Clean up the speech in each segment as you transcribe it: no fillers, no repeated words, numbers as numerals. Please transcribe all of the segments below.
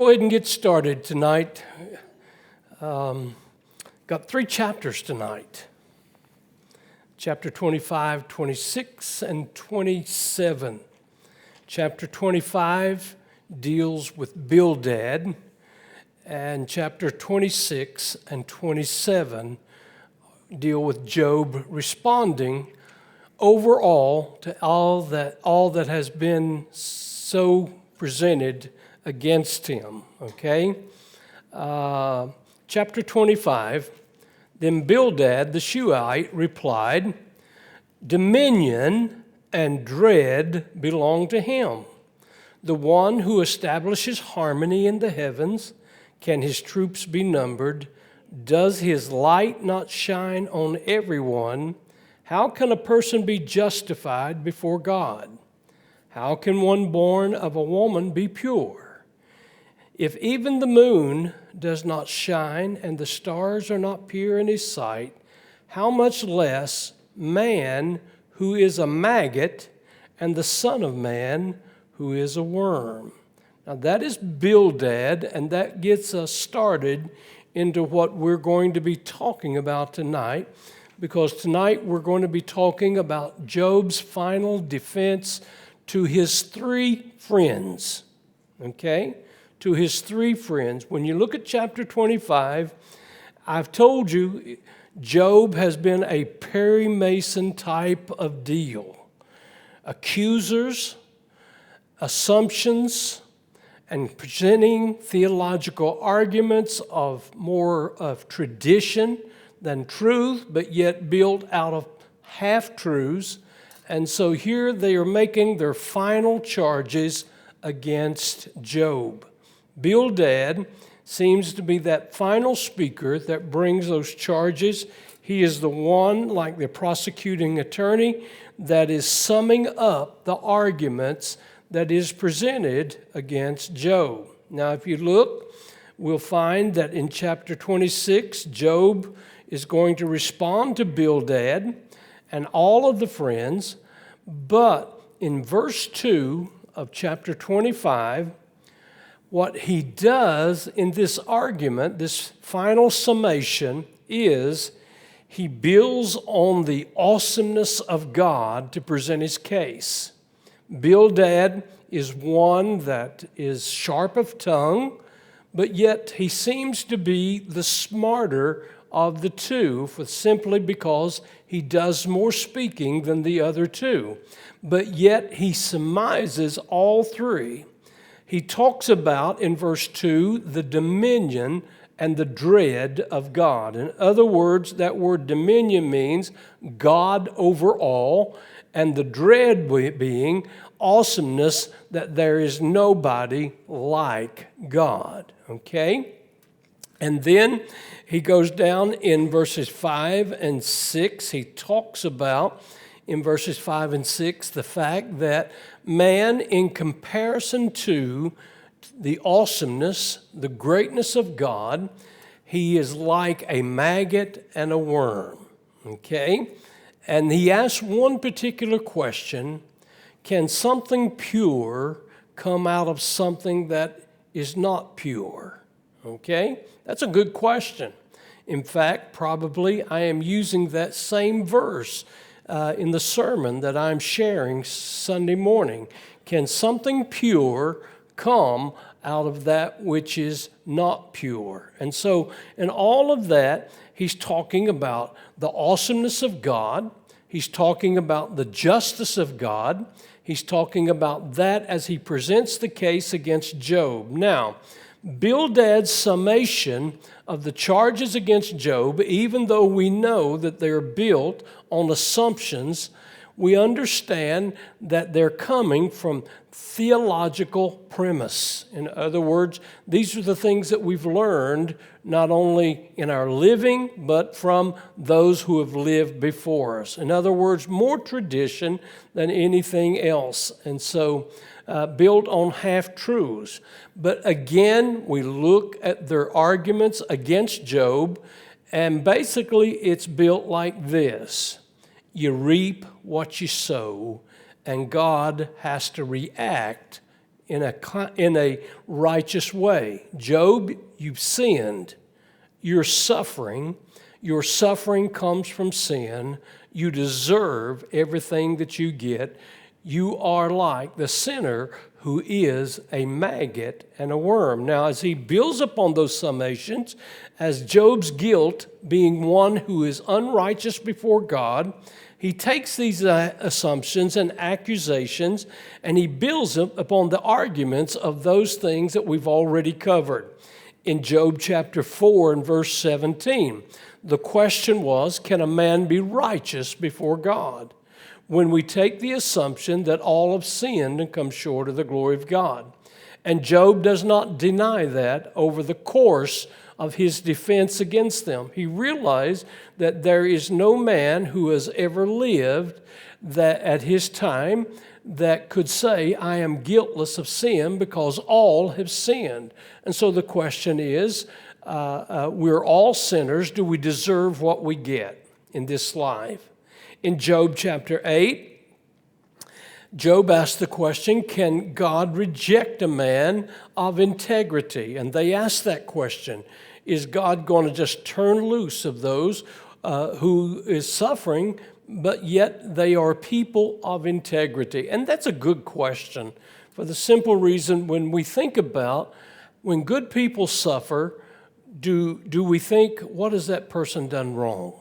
Go ahead and get started tonight. Got 3 chapters tonight. Chapter 25, 26, and 27. Chapter 25 deals with Bildad, and chapter 26 and 27 deal with Job responding overall to all that has been so presented against him, okay? Chapter 25, then Bildad the Shuhite replied, "Dominion and dread belong to him, the one who establishes harmony in the heavens. Can his troops be numbered? Does his light not shine on everyone? How can a person be justified before God? How can one born of a woman be pure? If even the moon does not shine and the stars are not pure in his sight, how much less man who is a maggot and the son of man who is a worm?" Now that is Bildad, and that gets us started into what we're going to be talking about tonight, because tonight we're going to be talking about Job's final defense to his 3 friends, okay? To his 3 friends. When you look at chapter 25, I've told you Job has been a Perry Mason type of deal. Accusers, assumptions, and presenting theological arguments of more of tradition than truth, but yet built out of half-truths. And so here they are making their final charges against Job. Bildad seems to be that final speaker that brings those charges. He is the one, like the prosecuting attorney, that is summing up the arguments that is presented against Job. Now, if you look, we'll find that in chapter 26, Job is going to respond to Bildad and all of the friends, but in verse 2 of chapter 25, what he does in this argument, this final summation, is he builds on the awesomeness of God to present his case. Bildad is one that is sharp of tongue, but yet he seems to be the smarter of the 2, simply because he does more speaking than the other 2. But yet he surmises all 3. He talks about, in verse 2, the dominion and the dread of God. In other words, that word dominion means God over all, and the dread being awesomeness, that there is nobody like God, okay? And then he goes down in verses 5 and 6. He talks about, in verses 5 and 6, the fact that man, in comparison to the awesomeness, the greatness of God, he is like a maggot and a worm, okay? And he asks one particular question: can something pure come out of something that is not pure? Okay? That's a good question. In fact, probably I am using that same verse in the sermon that I'm sharing Sunday morning. Can something pure come out of that which is not pure? And so in all of that, he's talking about the awesomeness of God. He's talking about the justice of God. He's talking about that as he presents the case against Job. Now, Bildad's summation of the charges against Job, even though we know that they're built on assumptions, we understand that they're coming from theological premise. In other words, these are the things that we've learned not only in our living, but from those who have lived before us. In other words, more tradition than anything else. And so built on half-truths. But again, we look at their arguments against Job, and basically it's built like this. You reap what you sow, and God has to react in a righteous way. Job, you've sinned. You're suffering. Your suffering comes from sin. You deserve everything that you get. You are like the sinner who is a maggot and a worm. Now, as he builds upon those summations, as Job's guilt being one who is unrighteous before God, he takes these assumptions and accusations and he builds them upon the arguments of those things that we've already covered. In Job chapter 4 and verse 17, the question was, can a man be righteous before God? When we take the assumption that all have sinned and come short of the glory of God. And Job does not deny that over the course of his defense against them. He realized that there is no man who has ever lived that at his time that could say, I am guiltless of sin because all have sinned. And so the question is, we're all sinners. Do we deserve what we get in this life? In Job chapter 8, Job asked the question, can God reject a man of integrity? And they asked that question. Is God going to just turn loose of those who is suffering, but yet they are people of integrity? And that's a good question for the simple reason when we think about when good people suffer, do we think, what has that person done wrong?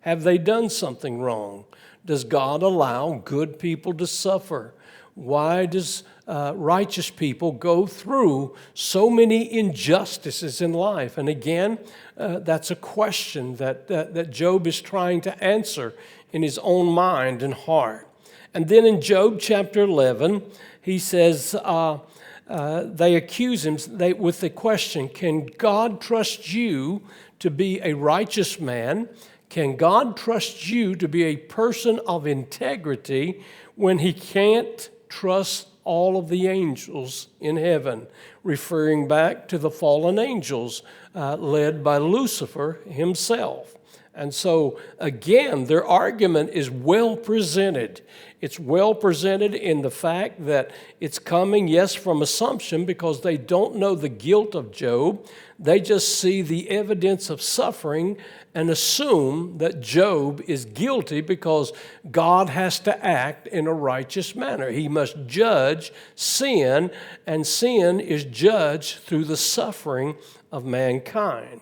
Have they done something wrong? Does God allow good people to suffer? Why does righteous people go through so many injustices in life? And again, that's a question that Job is trying to answer in his own mind and heart. And then in Job chapter 11, he says, they accuse him with the question, can God trust you to be a righteous man? Can God trust you to be a person of integrity when he can't trust all of the angels in heaven? Referring back to the fallen angels led by Lucifer himself. And so, again, their argument is well presented. It's well presented in the fact that it's coming, yes, from assumption because they don't know the guilt of Job. They just see the evidence of suffering and assume that Job is guilty because God has to act in a righteous manner. He must judge sin, and sin is judged through the suffering of mankind.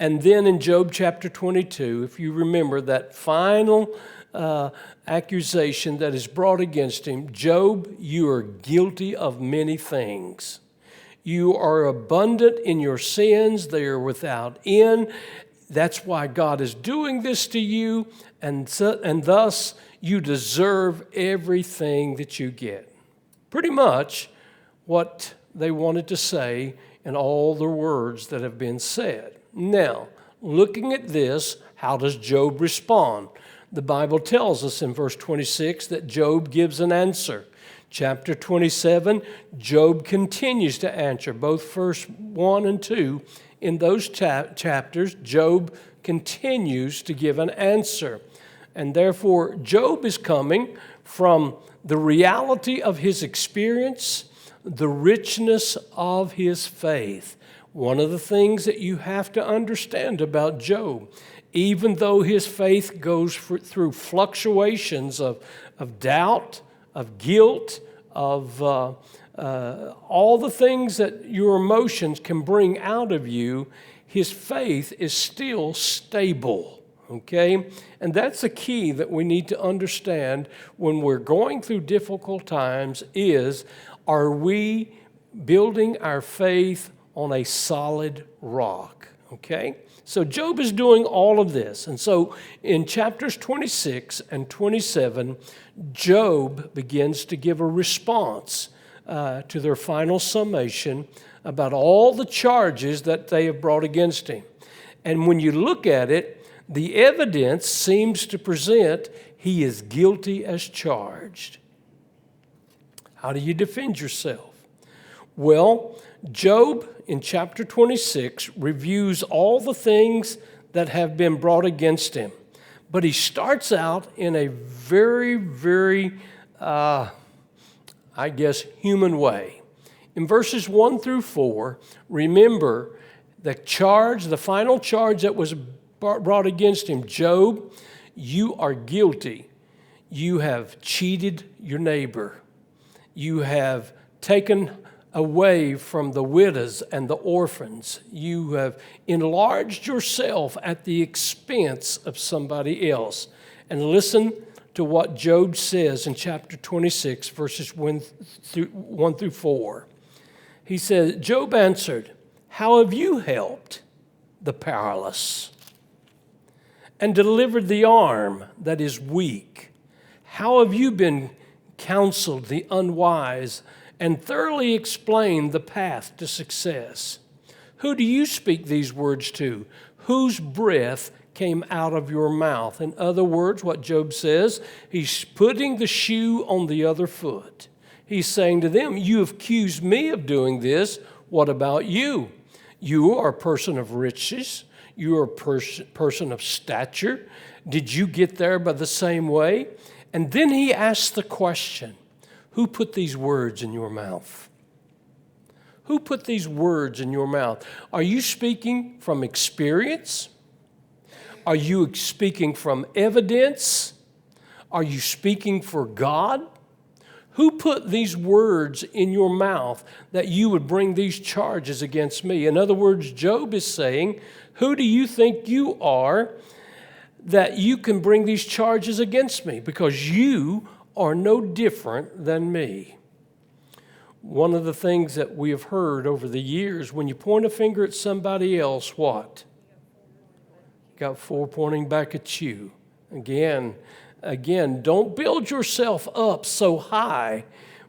And then in Job chapter 22, if you remember that final accusation that is brought against him, Job, you are guilty of many things. You are abundant in your sins. They are without end. That's why God is doing this to you, and thus you deserve everything that you get. Pretty much what they wanted to say in all the words that have been said. Now, looking at this, how does Job respond? The Bible tells us in verse 26 that Job gives an answer. Chapter 27, Job continues to answer. Both verse 1 and 2, in those chapters, Job continues to give an answer. And therefore, Job is coming from the reality of his experience, the richness of his faith. One of the things that you have to understand about Job, even though his faith goes through fluctuations of doubt, of guilt, of all the things that your emotions can bring out of you, his faith is still stable, okay? And that's the key that we need to understand when we're going through difficult times is, are we building our faith on a solid rock, okay? So Job is doing all of this. And so in chapters 26 and 27, Job begins to give a response to their final summation about all the charges that they have brought against him. And when you look at it, the evidence seems to present he is guilty as charged. How do you defend yourself? Well, Job in chapter 26 reviews all the things that have been brought against him. But he starts out in a very, very, I I guess, human way. In verses 1 through 4, remember the final charge that was brought against him. Job, you are guilty. You have cheated your neighbor. You have taken away from the widows and the orphans. You have enlarged yourself at the expense of somebody else. And listen to what Job says in chapter 26, verses 1 through 4. He says, Job answered, how have you helped the powerless and delivered the arm that is weak? How have you been counseled the unwise and thoroughly explained the path to success? Who do you speak these words to? Whose breath came out of your mouth? In other words, what Job says, he's putting the shoe on the other foot. He's saying to them, you have accused me of doing this. What about you? You are a person of riches. You are a person of stature. Did you get there by the same way? And then he asks the question, who put these words in your mouth? Who put these words in your mouth? Are you speaking from experience? Are you speaking from evidence? Are you speaking for God? Who put these words in your mouth that you would bring these charges against me? In other words, Job is saying, who do you think you are that you can bring these charges against me? Because you are no different than me. One of the things that we have heard over the years, when you point a finger at somebody else, what? Got four pointing back at you. Again, don't build yourself up so high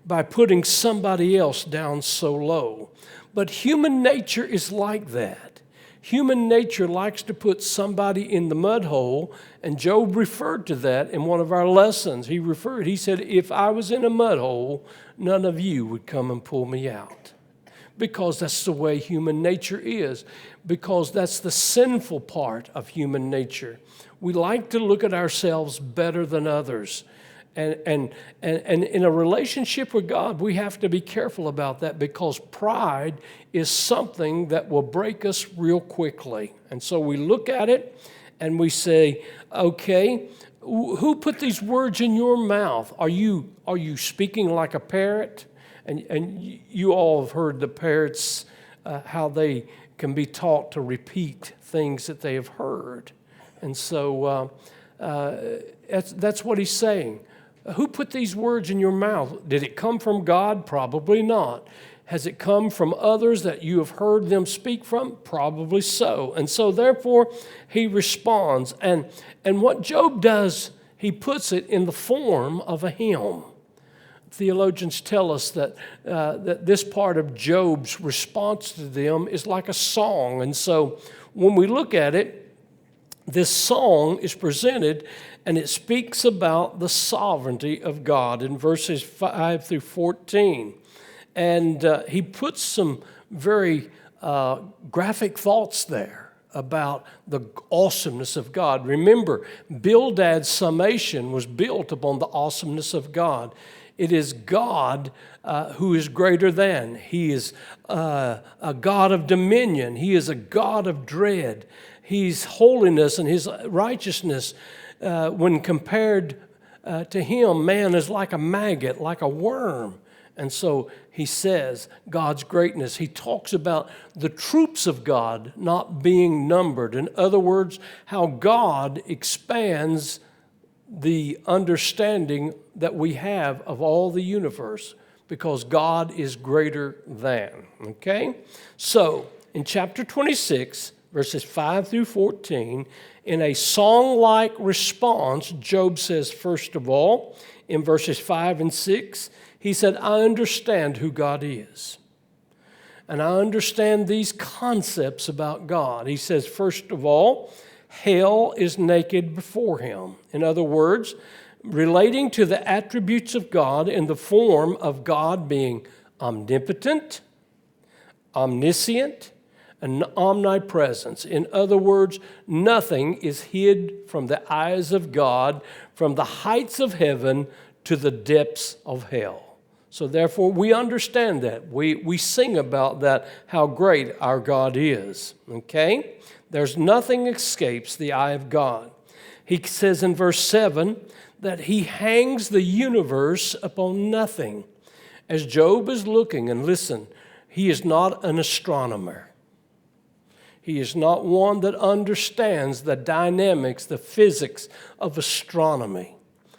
by putting somebody else down so low. But human nature is like that. Human nature likes to put somebody in the mud hole, and Job referred to that in one of our lessons. He said, if I was in a mud hole, none of you would come and pull me out. Because that's the way human nature is. Because that's the sinful part of human nature. We like to look at ourselves better than others. And in a relationship with God, we have to be careful about that because pride is something that will break us real quickly. And so we look at it and we say, okay, who put these words in your mouth? Are you speaking like a parrot? And you all have heard the parrots, how they can be taught to repeat things that they have heard. And so that's what he's saying. Who put these words in your mouth? Did it come from God? Probably not. Has it come from others that you have heard them speak from? Probably so. And so therefore, he responds. And what Job does, he puts it in the form of a hymn. Theologians tell us that this part of Job's response to them is like a song. And so when we look at it, this song is presented and it speaks about the sovereignty of God in verses 5 through 14. And he puts some very graphic thoughts there about the awesomeness of God. Remember, Bildad's summation was built upon the awesomeness of God. It is God who is greater than. He is a God of dominion. He is a God of dread. His holiness and his righteousness, when compared to him, man is like a maggot, like a worm. And so he says God's greatness. He talks about the troops of God not being numbered. In other words, how God expands the understanding that we have of all the universe because God is greater than. Okay? So in chapter 26, verses 5 through 14, in a song-like response, Job says, first of all, in verses 5 and 6, he said, I understand who God is. And I understand these concepts about God. He says, first of all, hell is naked before him. In other words, relating to the attributes of God in the form of God being omnipotent, omniscient, and omnipresence. In other words, nothing is hid from the eyes of God from the heights of heaven to the depths of hell. So therefore, we understand that. We sing about that, how great our God is. Okay? There's nothing escapes the eye of God. He says in verse 7 that he hangs the universe upon nothing. As Job is looking, and listen, he is not an astronomer. He is not one that understands the dynamics, the physics of astronomy.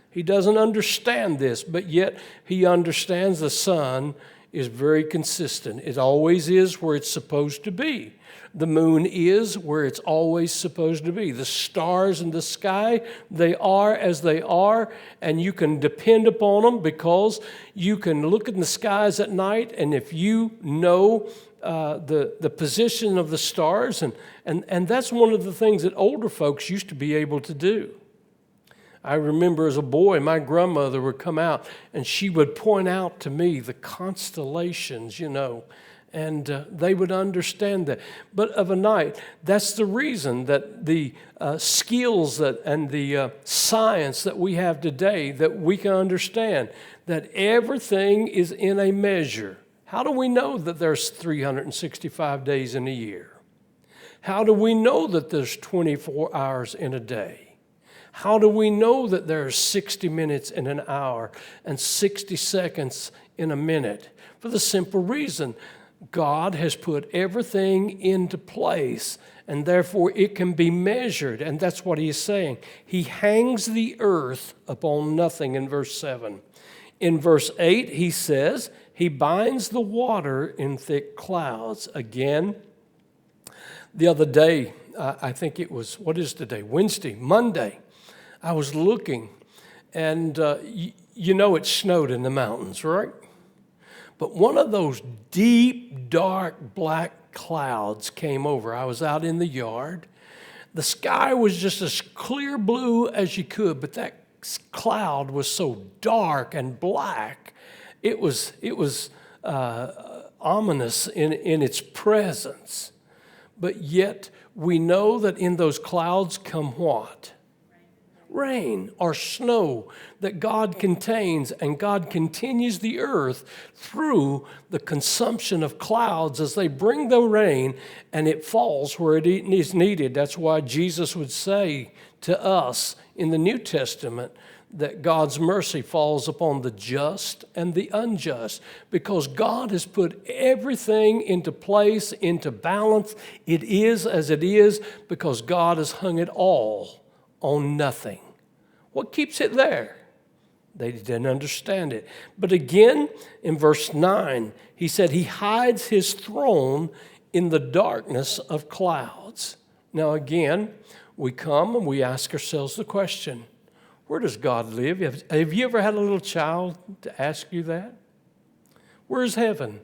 He doesn't understand this, but yet he understands the sun is very consistent. It always is where it's supposed to be. The moon is where it's always supposed to be. The stars in the sky, they are as they are, and you can depend upon them because you can look in the skies at night, and if you know the position of the stars, and that's one of the things that older folks used to be able to do. I remember as a boy, my grandmother would come out and she would point out to me the constellations, and they would understand that. But of a night, that's the reason that the skills and the science that we have today, that we can understand that everything is in a measure. How do we know that there's 365 days in a year? How do we know that there's 24 hours in a day? How do we know that there are 60 minutes in an hour and 60 seconds in a minute? For the simple reason, God has put everything into place, and therefore it can be measured, and that's what he is saying. He hangs the earth upon nothing in verse 7. In verse 8, he says, he binds the water in thick clouds. Again, the other day, I think it was, what is today? Monday. I was looking, and it snowed in the mountains, right? But one of those deep, dark, black clouds came over. I was out in the yard. The sky was just as clear blue as you could, but that cloud was so dark and black, it was ominous in its presence. But yet we know that in those clouds come what? Rain or snow that God contains, and God continues the earth through the consumption of clouds as they bring the rain, and it falls where it is needed. That's why Jesus would say to us in the New Testament that God's mercy falls upon the just and the unjust, because God has put everything into place, into balance. It is as it is because God has hung it all on nothing. What keeps it there? They didn't understand it. But again, in verse 9, he said he hides his throne in the darkness of clouds. Now again, we come and we ask ourselves the question, where does God live? Have you ever had a little child to ask you that? Where's heaven?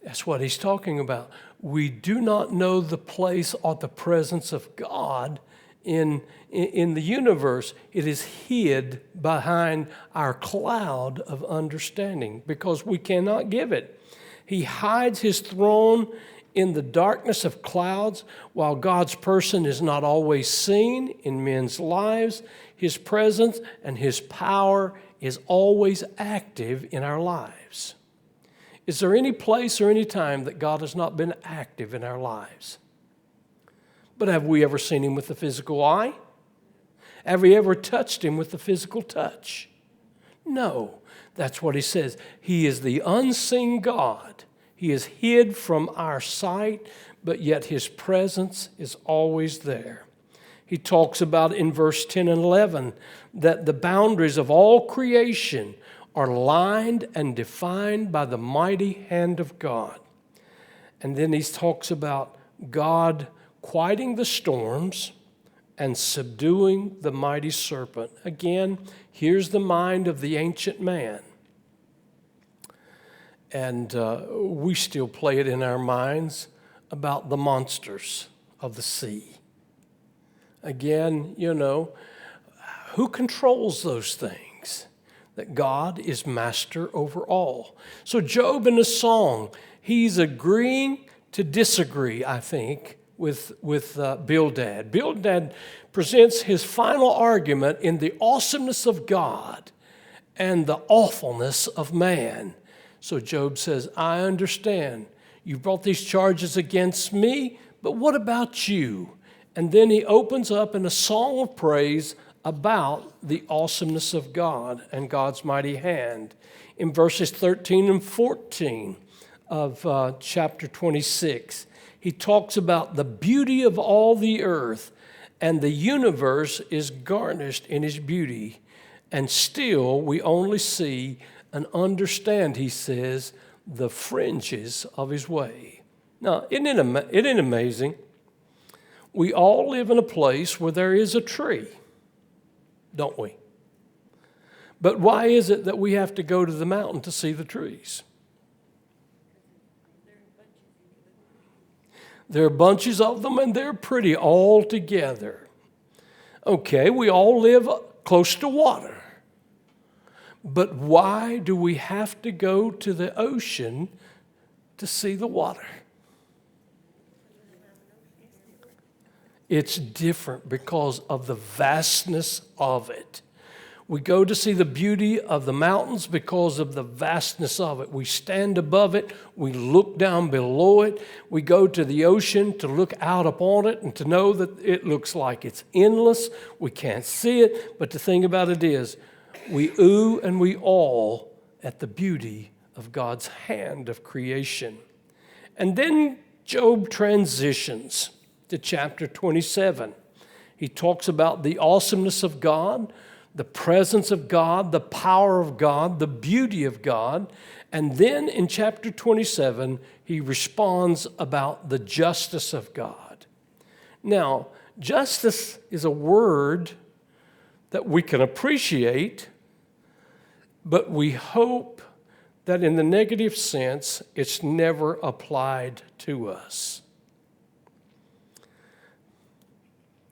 That's what he's talking about. We do not know the place or the presence of God in the universe. It is hid behind our cloud of understanding because we cannot give it. He hides his throne in the darkness of clouds. While God's person is not always seen in men's lives, his presence and his power is always active in our lives. Is there any place or any time that God has not been active in our lives? But have we ever seen him with the physical eye? Have we ever touched him with the physical touch? No. That's what he says. He is the unseen God. He is hid from our sight, but yet his presence is always there. He talks about in verse 10 and 11 that the boundaries of all creation are lined and defined by the mighty hand of God. And then he talks about God quieting the storms and subduing the mighty serpent. Again, here's the mind of the ancient man. And we still play it in our minds about the monsters of the sea. Again, who controls those things? That God is master over all. So Job in the song, he's agreeing to disagree, I think, with Bildad. Bildad presents his final argument in the awesomeness of God. and the awfulness of man. So Job says, I understand. You brought these charges against me, but what about you? And then he opens up in a song of praise about the awesomeness of God and God's mighty hand. In verses 13 and 14 of chapter 26, he talks about the beauty of all the earth, and the universe is garnished in his beauty. And still we only see and understand, he says, the fringes of his way. Now, isn't it amazing? We all live in a place where there is a tree, don't we? But why is it that we have to go to the mountain to see the trees? There are bunches of them, and they're pretty all together. Okay, we all live close to water. But why do we have to go to the ocean to see the water? It's different because of the vastness of it. We go to see the beauty of the mountains because of the vastness of it. We stand above it. We look down below it. We go to the ocean to look out upon it and to know that it looks like it's endless. We can't see it, but the thing about it is, we ooh and we awe at the beauty of God's hand of creation. And then Job transitions to chapter 27. He talks about the awesomeness of God, the presence of God, the power of God, the beauty of God. And then in chapter 27, he responds about the justice of God. Now, justice is a word that we can appreciate, but we hope that in the negative sense, it's never applied to us.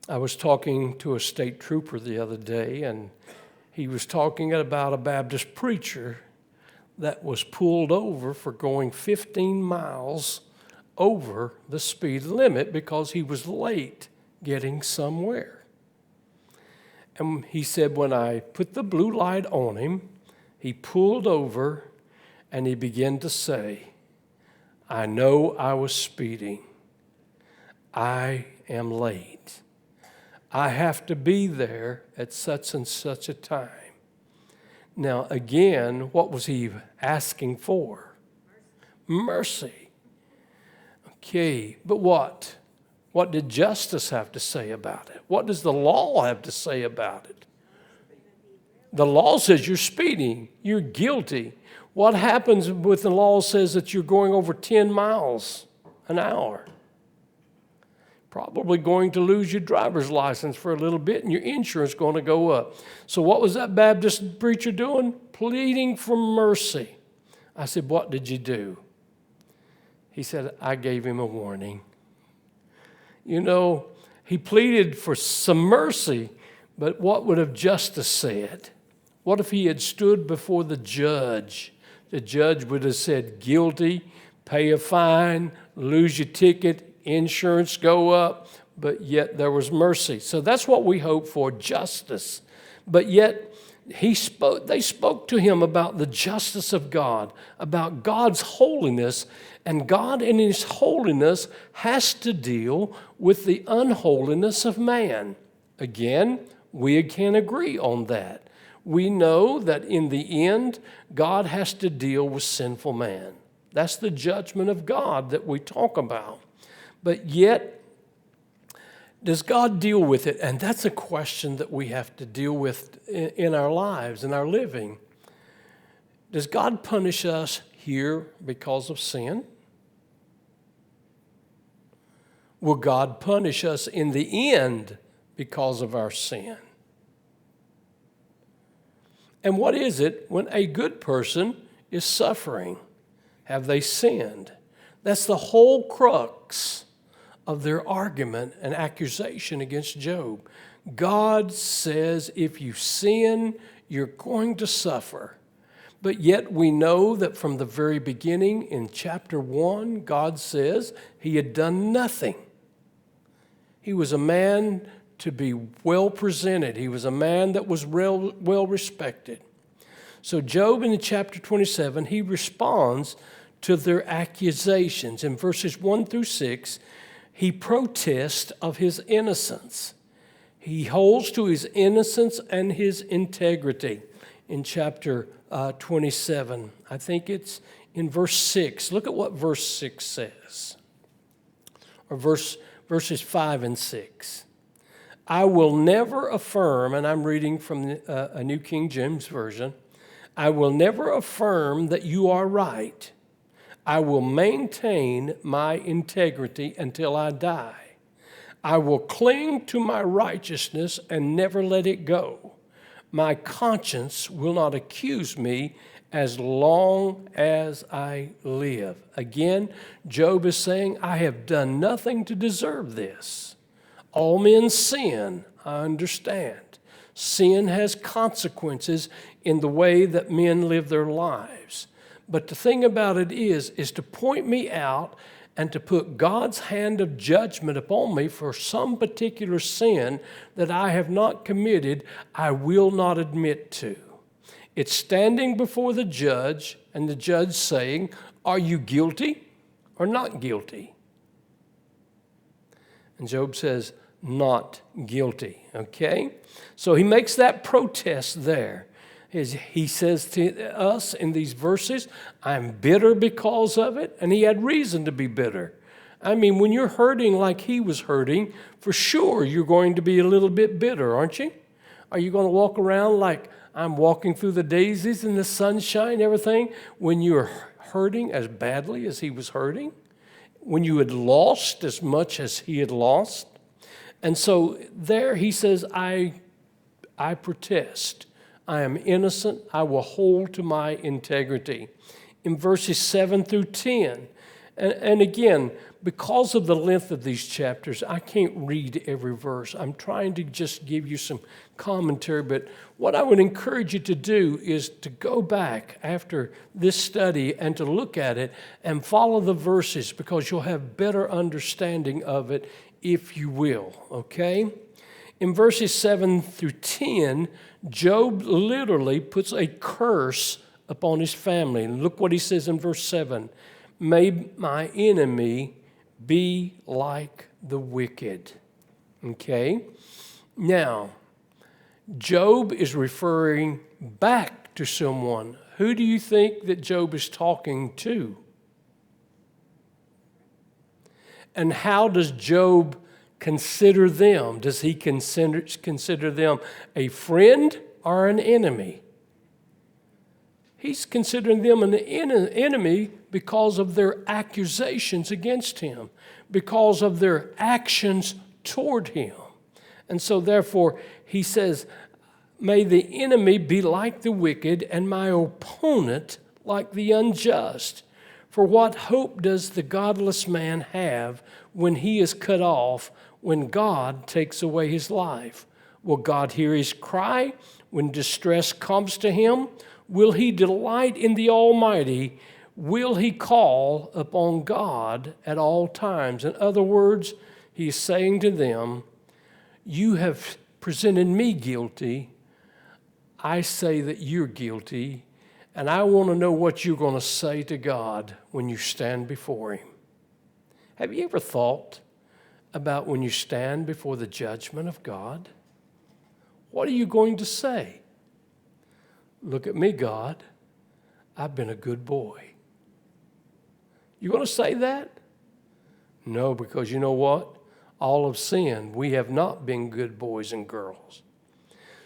I was talking to a state trooper the other day, and he was talking about a Baptist preacher that was pulled over for going 15 miles over the speed limit because he was late getting somewhere. And he said, when I put the blue light on him, he pulled over and he began to say, I know I was speeding. I am late. I have to be there at such and such a time. Now, again, what was he asking for? Mercy. Okay, but what? What did justice have to say about it? What does the law have to say about it? The law says you're speeding, you're guilty. What happens with the law says that you're going over 10 miles an hour? Probably going to lose your driver's license for a little bit and your insurance going to go up. So what was that Baptist preacher doing? Pleading for mercy. I said, what did you do? He said, I gave him a warning. You know, he pleaded for some mercy, but what would have justice said? What if he had stood before the judge? The judge would have said, guilty, pay a fine, lose your ticket, insurance go up, but yet there was mercy. So that's what we hope for, justice. But yet they spoke to him about the justice of God, about God's holiness, and God in his holiness has to deal with the unholiness of man. Again, we can agree on that. We know that in the end, God has to deal with sinful man. That's the judgment of God that we talk about. But yet, does God deal with it? And that's a question that we have to deal with in our lives, in our living. Does God punish us here because of sin? Will God punish us in the end because of our sin? And what is it when a good person is suffering? Have they sinned? That's the whole crux of their argument and accusation against Job. God says if you sin, you're going to suffer. But yet we know that from the very beginning in chapter 1, God says he had done nothing. He was a man to be well presented. He was a man that was well respected. So Job in chapter 27, he responds to their accusations. In verses 1 through 6, he protests of his innocence. He holds to his innocence and his integrity in chapter 27. I think it's in verse 6. Look at what verse 6 says, or verses 5 and 6. I will never affirm, and I'm reading from a New King James Version, I will never affirm that you are right. I will maintain my integrity until I die. I will cling to my righteousness and never let it go. My conscience will not accuse me as long as I live. Again, Job is saying, I have done nothing to deserve this. All men sin, I understand. Sin has consequences in the way that men live their lives. But the thing about it is to point me out and to put God's hand of judgment upon me for some particular sin that I have not committed, I will not admit to. It's standing before the judge and the judge saying, are you guilty or not guilty? And Job says, not guilty, okay? So he makes that protest there. He says to us in these verses, I'm bitter because of it, and he had reason to be bitter. I mean, when you're hurting like he was hurting, for sure you're going to be a little bit bitter, aren't you? Are you going to walk around like I'm walking through the daisies and the sunshine, everything, when you're hurting as badly as he was hurting? When you had lost as much as he had lost? And so there he says, I protest. I am innocent. I will hold to my integrity. In verses 7 through 10, and again, because of the length of these chapters, I can't read every verse. I'm trying to just give you some commentary, but what I would encourage you to do is to go back after this study and to look at it and follow the verses, because you'll have better understanding of it if you will, okay? In verses 7 through 10, Job literally puts a curse upon his family. And look what he says in verse 7. May my enemy be like the wicked. Okay? Now, Job is referring back to someone. Who do you think that Job is talking to? And how does Job consider them? Does he consider them a friend or an enemy? He's considering them an enemy because of their accusations against him, because of their actions toward him. And so therefore, he says, may the enemy be like the wicked and my opponent like the unjust. For what hope does the godless man have when he is cut off, when God takes away his life? Will God hear his cry when distress comes to him? Will he delight in the Almighty? Will he call upon God at all times? In other words, he's saying to them, you have presented me guilty. I say that you're guilty. And I want to know what you're going to say to God when you stand before him. Have you ever thought about when you stand before the judgment of God? What are you going to say? Look at me, God. I've been a good boy. You going to say that? No, because you know what? All of sin, we have not been good boys and girls.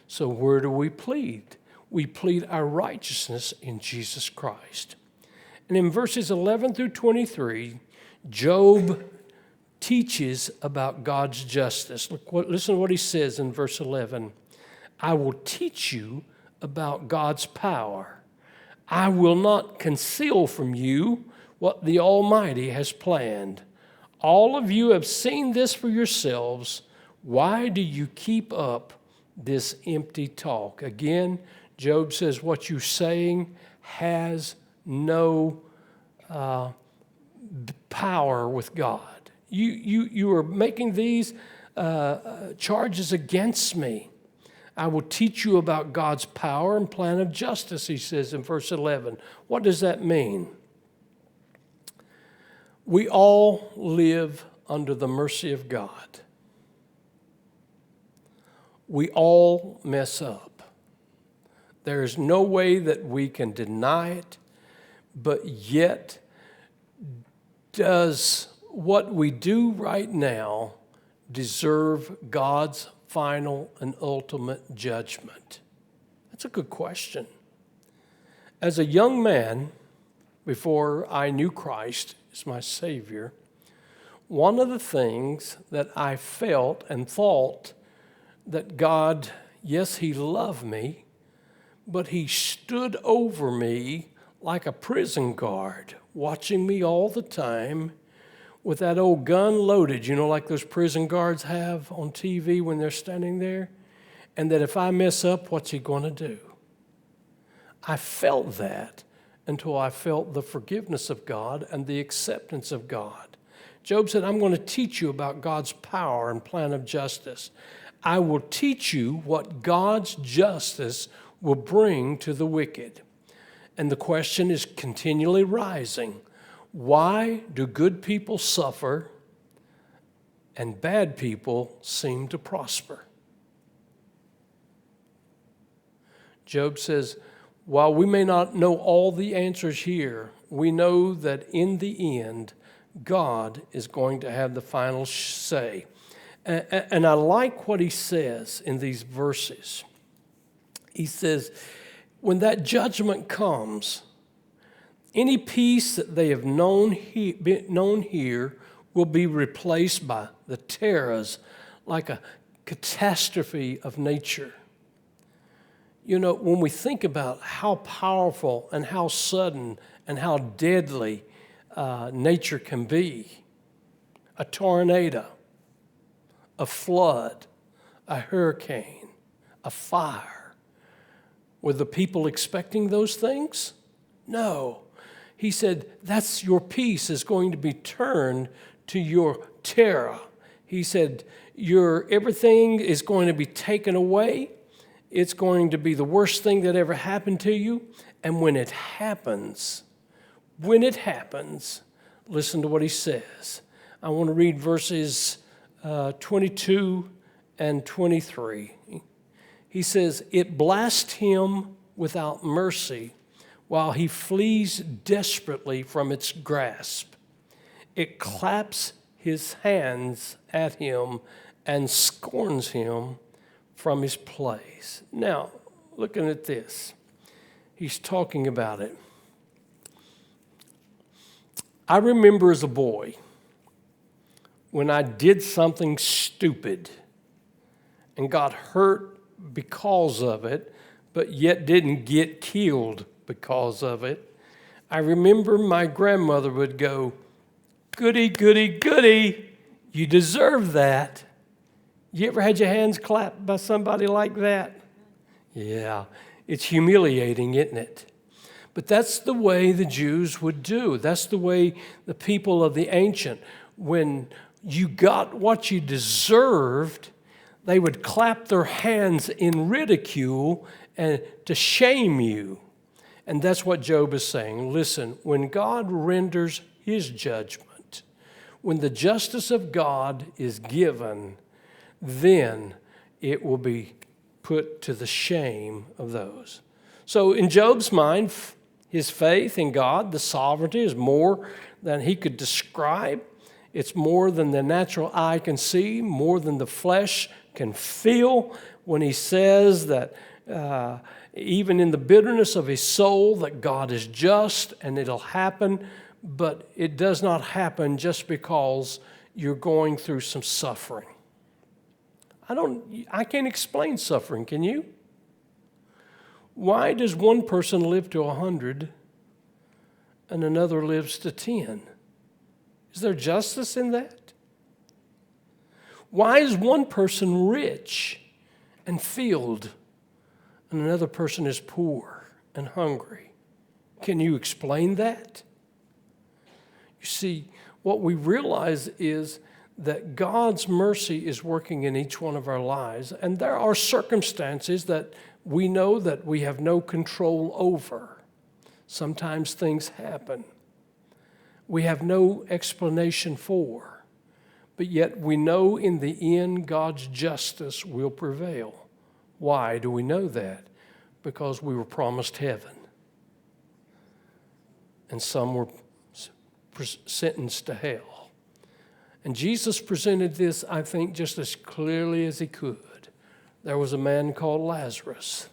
So where do we plead? We plead our righteousness in Jesus Christ. And in verses 11 through 23, Job teaches about God's justice. Listen to what he says in verse 11. I will teach you about God's power. I will not conceal from you what the Almighty has planned. All of you have seen this for yourselves. Why do you keep up this empty talk? Again, Job says what you're saying has no power with God. You are making these charges against me. I will teach you about God's power and plan of justice, he says in verse 11. What does that mean? We all live under the mercy of God. We all mess up. There is no way that we can deny it, but yet does what we do right now deserve God's final and ultimate judgment? That's a good question. As a young man, before I knew Christ as my Savior, one of the things that I felt and thought that God, yes, he loved me, but he stood over me like a prison guard, watching me all the time with that old gun loaded, like those prison guards have on TV when they're standing there, and that if I mess up, what's he going to do? I felt that until I felt the forgiveness of God and the acceptance of God. Job said, I'm going to teach you about God's power and plan of justice. I will teach you what God's justice will bring to the wicked. And the question is continually rising. Why do good people suffer and bad people seem to prosper? Job says, while we may not know all the answers here, we know that in the end, God is going to have the final say. And I like what he says in these verses. He says, when that judgment comes, any peace that they have known here will be replaced by the terrors, like a catastrophe of nature. When we think about how powerful and how sudden and how deadly nature can be, a tornado, a flood, a hurricane, a fire, were the people expecting those things? No. He said, that's your peace is going to be turned to your terror. He said, everything is going to be taken away. It's going to be the worst thing that ever happened to you. And when it happens, listen to what he says. I want to read verses 22 and 23. He says, it blasts him without mercy while he flees desperately from its grasp. It claps his hands at him and scorns him from his place. Now, looking at this, he's talking about it. I remember as a boy when I did something stupid and got hurt because of it, but yet didn't get killed because of it. I remember my grandmother would go, goody, goody, goody, you deserve that. You ever had your hands clapped by somebody like that? Yeah, it's humiliating, isn't it? But that's the way the Jews would do. That's the way the people of the ancient, when you got what you deserved, they would clap their hands in ridicule and to shame you. And that's what Job is saying. Listen, when God renders his judgment, when the justice of God is given, then it will be put to the shame of those. So in Job's mind, his faith in God, the sovereignty, is more than he could describe. It's more than the natural eye can see, more than the flesh can feel, when he says that even in the bitterness of his soul that God is just and it'll happen, but it does not happen just because you're going through some suffering. I can't explain suffering, can you? Why does one person live to 100 and another lives to 10? Is there justice in that? Why is one person rich and filled and another person is poor and hungry? Can you explain that? You see, what we realize is that God's mercy is working in each one of our lives, and there are circumstances that we know that we have no control over. Sometimes things happen we have no explanation for, but yet we know in the end God's justice will prevail. Why do we know that? Because we were promised heaven, and some were sentenced to hell. And Jesus presented this, I think, just as clearly as he could. There was a man called Lazarus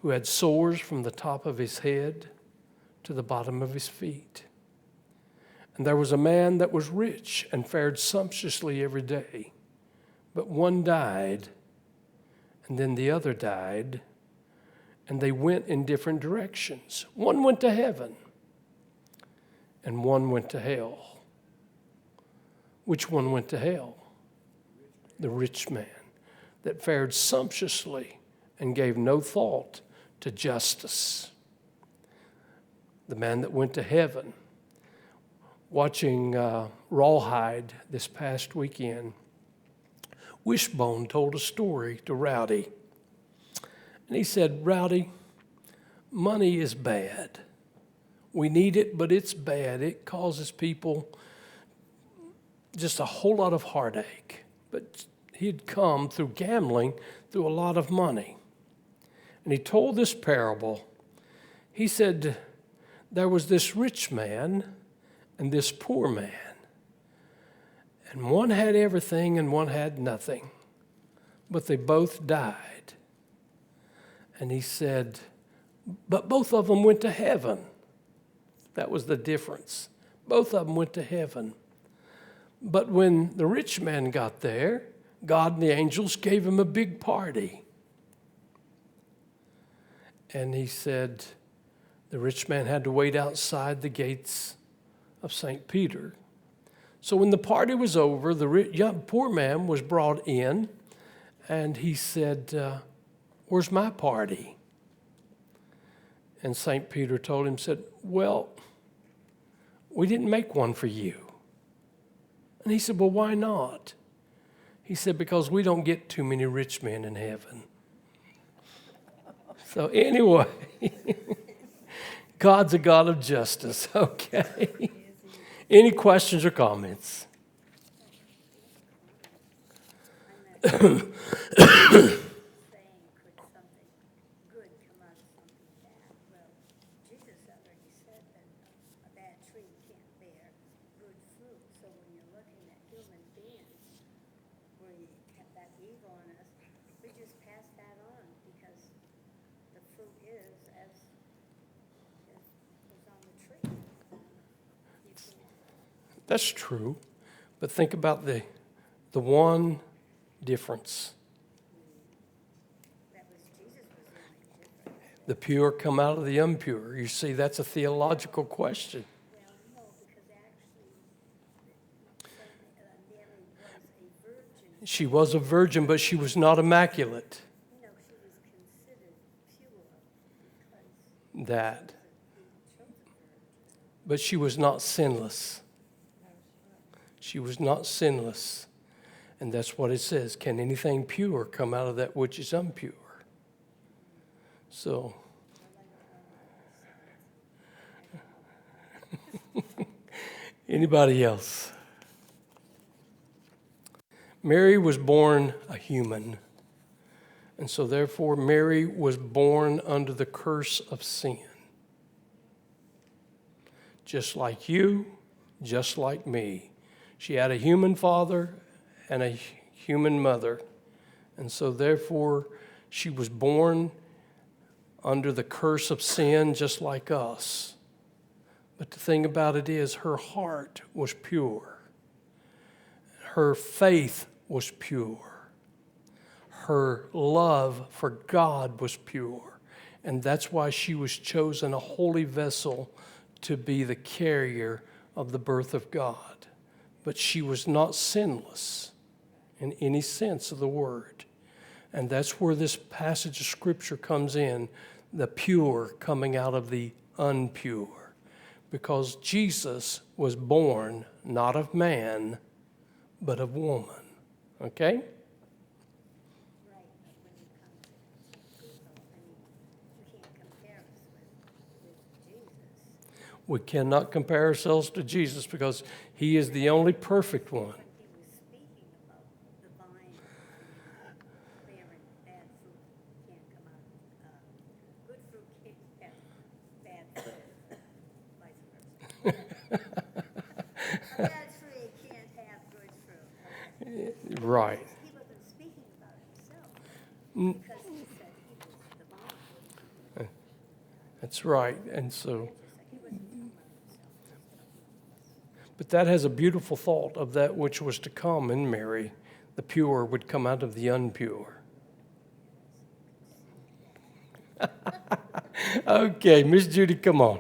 who had sores from the top of his head to the bottom of his feet. And there was a man that was rich and fared sumptuously every day. But one died, and then the other died, and they went in different directions. One went to heaven, and one went to hell. Which one went to hell? The rich man that fared sumptuously and gave no thought to justice. The man that went to heaven. Watching Rawhide this past weekend, Wishbone told a story to Rowdy. And he said, Rowdy, money is bad. We need it, but it's bad. It causes people just a whole lot of heartache. But he'd come through gambling through a lot of money. And he told this parable. He said, there was this rich man and this poor man. And one had everything and one had nothing. But they both died. And he said, but both of them went to heaven. That was the difference. Both of them went to heaven. But when the rich man got there, God and the angels gave him a big party. And he said, the rich man had to wait outside the gates of St. Peter. So when the party was over, the poor man was brought in, and he said, where's my party? And St. Peter told him, said, well, we didn't make one for you. And he said, well, why not? He said, because we don't get too many rich men in heaven. So anyway, God's a God of justice, okay? Any questions or comments? That's true, but think about the one difference. The pure come out of the impure. You see, that's a theological question. She was a virgin, but she was not immaculate. That. But she was not sinless. She was not sinless. And that's what it says. Can anything pure come out of that which is impure? So, anybody else? Mary was born a human. And so therefore Mary was born under the curse of sin. Just like you, just like me. She had a human father and a human mother. And so therefore, she was born under the curse of sin just like us. But the thing about it is, her heart was pure. Her faith was pure. Her love for God was pure. And that's why she was chosen a holy vessel to be the carrier of the birth of God. But she was not sinless in any sense of the word. And that's where this passage of Scripture comes in, the pure coming out of the unpure. Because Jesus was born not of man, but of woman. Okay? Right, but when you come to people, you can't compare us with Jesus. We cannot compare ourselves to Jesus because he is the only perfect one. When he was speaking about the vine, bearing bad fruit can't come out, good fruit can't have bad fruit, vice versa. A bad tree can't have good fruit. Okay. Right. He wasn't speaking about himself because he said he was the vine. That's right. And so, He wasn't talking about himself. He was talking about us. but that has a beautiful thought of that which was to come in Mary. The pure would come out of the impure. Okay, Miss Judy, come on.